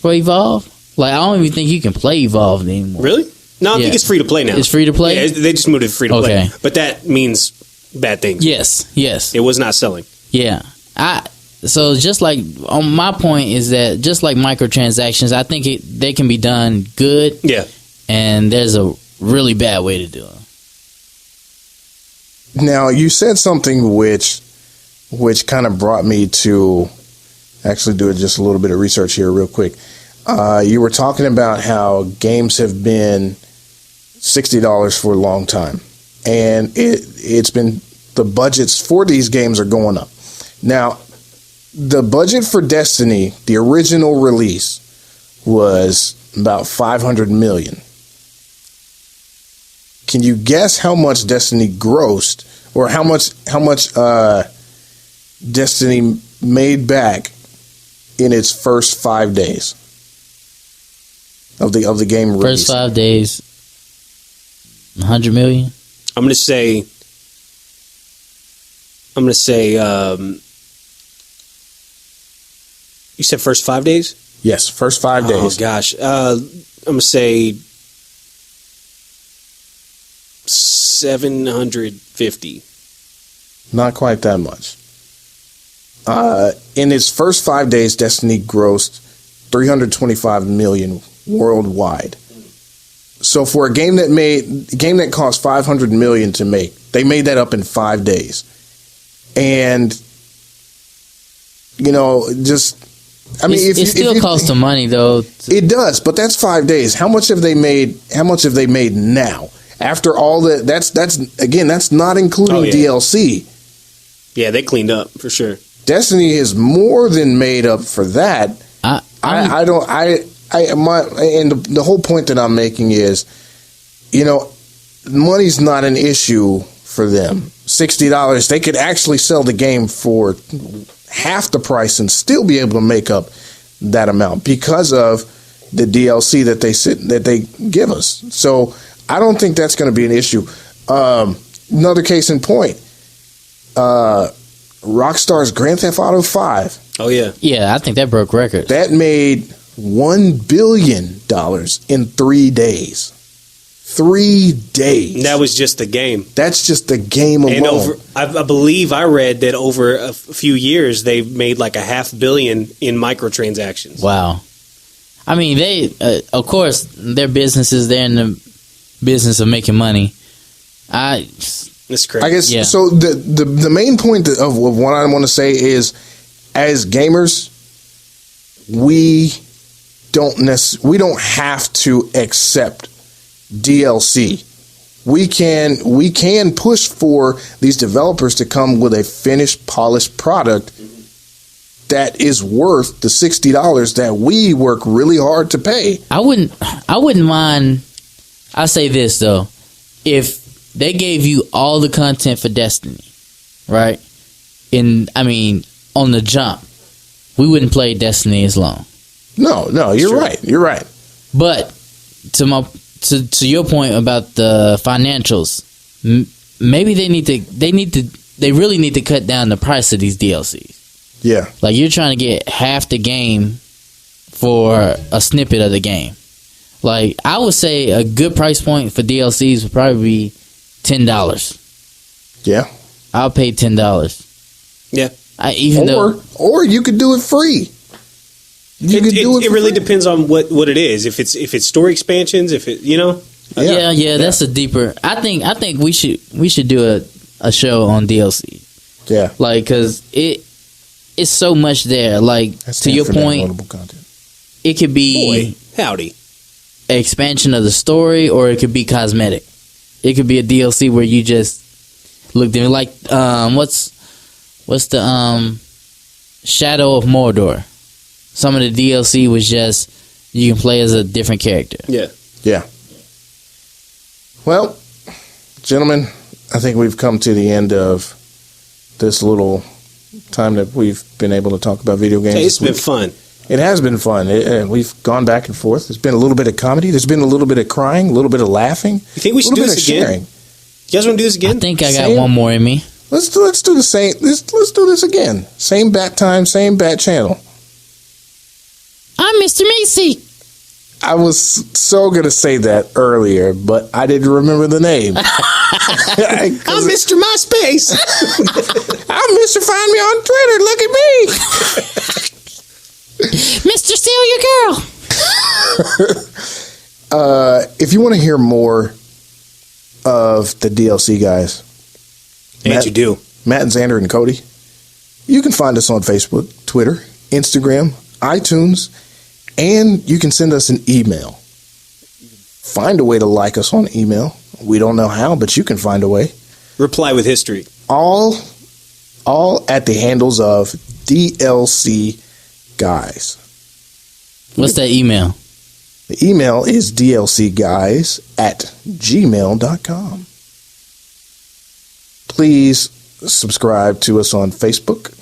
for Evolve? I don't even think you can play Evolve anymore. Really? No, I think it's free to play now. It's free to play? Yeah, they just moved it to free to play. But that means bad things. Yes. It was not selling. Yeah. So just on my point is that just like microtransactions, I think they can be done good. Yeah. And there's a really bad way to do it. Now, you said something which kind of brought me to actually do just a little bit of research here real quick. You were talking about how games have been $60 for a long time. And it's been, the budgets for these games are going up. Now, the budget for Destiny, the original release, was about $500 million. Can you guess how much Destiny grossed, or how much Destiny made back in its first 5 days of the game release? First 5 days, 100 million. I'm gonna say. You said first 5 days? Yes, first 5 days. Oh gosh, I'm gonna say 750. Not quite that much. In its first 5 days, Destiny grossed $325 million worldwide. So for a game that cost $500 million to make, they made that up in 5 days. And it still costs them money though. It does, but that's 5 days. How much have they made? How much have they made now? After all that, that's not including DLC. Yeah, they cleaned up for sure. Destiny has more than made up for that. The whole point that I'm making is, money's not an issue for them. $60, they could actually sell the game for half the price and still be able to make up that amount because of the DLC that they give us. So I don't think that's going to be an issue. Another case in point, Rockstar's Grand Theft Auto 5. Oh yeah. Yeah, I think that broke records. That made $1 billion in 3 days. 3 days. And that was just the game. That's just the game alone. And I believe I read that over a few years they've made like a $500 million in microtransactions. Wow. I mean, they, of course, their businesses, they're in the business of making money. That's crazy. I guess Yeah. so. The main point of what I want to say is, as gamers, we don't have to accept DLC. We can push for these developers to come with a finished, polished product that is worth the $60 that we work really hard to pay. I wouldn't mind. I say this though, if they gave you all the content for Destiny, right? On the jump, we wouldn't play Destiny as long. No, you're right. You're right. But to your point about the financials, maybe they really need to cut down the price of these DLCs. Yeah. Like, you're trying to get half the game for a snippet of the game. Like, I would say a good price point for DLCs would probably be $10. Yeah. I'll pay $10. Yeah. Or you could do it free. It really depends on what it is. If it's story expansions, if it Yeah, that's a deeper. I think we should do a show on DLC. Yeah. Like, cuz it's so much there. Like, to your point, it could be howdy expansion of the story, or it could be cosmetic. It could be a DLC where you just look different. Like, what's the Shadow of Mordor? Some of the DLC was just you can play as a different character. Yeah. Well, gentlemen, I think we've come to the end of this little time that we've been able to talk about video games. Hey, it's been fun. It has been fun. We've gone back and forth. There's been a little bit of comedy. There's been a little bit of crying, a little bit of laughing. You think we should do this again? Sharing. You guys want to do this again? I think I got one more in me. Let's do the same. Let's do this again. Same bat time, same bat channel. I'm Mr. Macy. I was so going to say that earlier, but I didn't remember the name. I'm Mr. MySpace. I'm Mr. Find Me on Twitter. Look at me. Mr. Steal Your Girl. If you want to hear more of the DLC guys, And you do. Matt and Xander and Cody, you can find us on Facebook, Twitter, Instagram, iTunes, and you can send us an email. Find a way to like us on email. We don't know how, but you can find a way. Reply with history. All at the handles of DLC Guys. What's that email? The email is dlcguys@gmail.com. Please subscribe to us on Facebook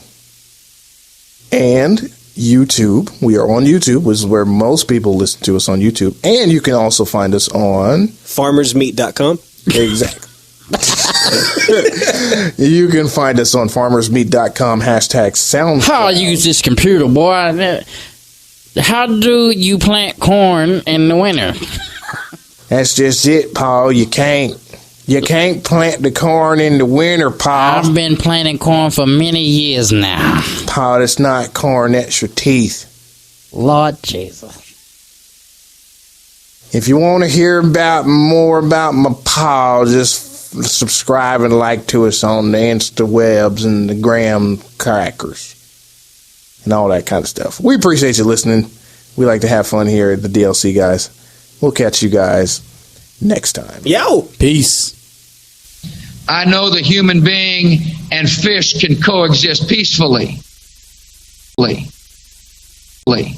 and YouTube. We are on YouTube, which is where most people listen to us on YouTube. And you can also find us on farmersmeat.com. Exactly. You can find us on farmersmeat.com #SoundCloud. How you use this computer, boy? How do you plant corn in the winter? That's just it, Paul. You can't plant the corn in the winter, Paul. I've been planting corn for many years now. Paul, that's not corn, that's your teeth. Lord Jesus. If you want to hear more about my Paul, just subscribe and like to us on the Instawebs and the Graham Crackers and all that kind of stuff. We appreciate you listening. We like to have fun here at the DLC Guys. We'll catch you guys next time. Yo! Peace. I know the human being and fish can coexist peacefully. Lee. Lee.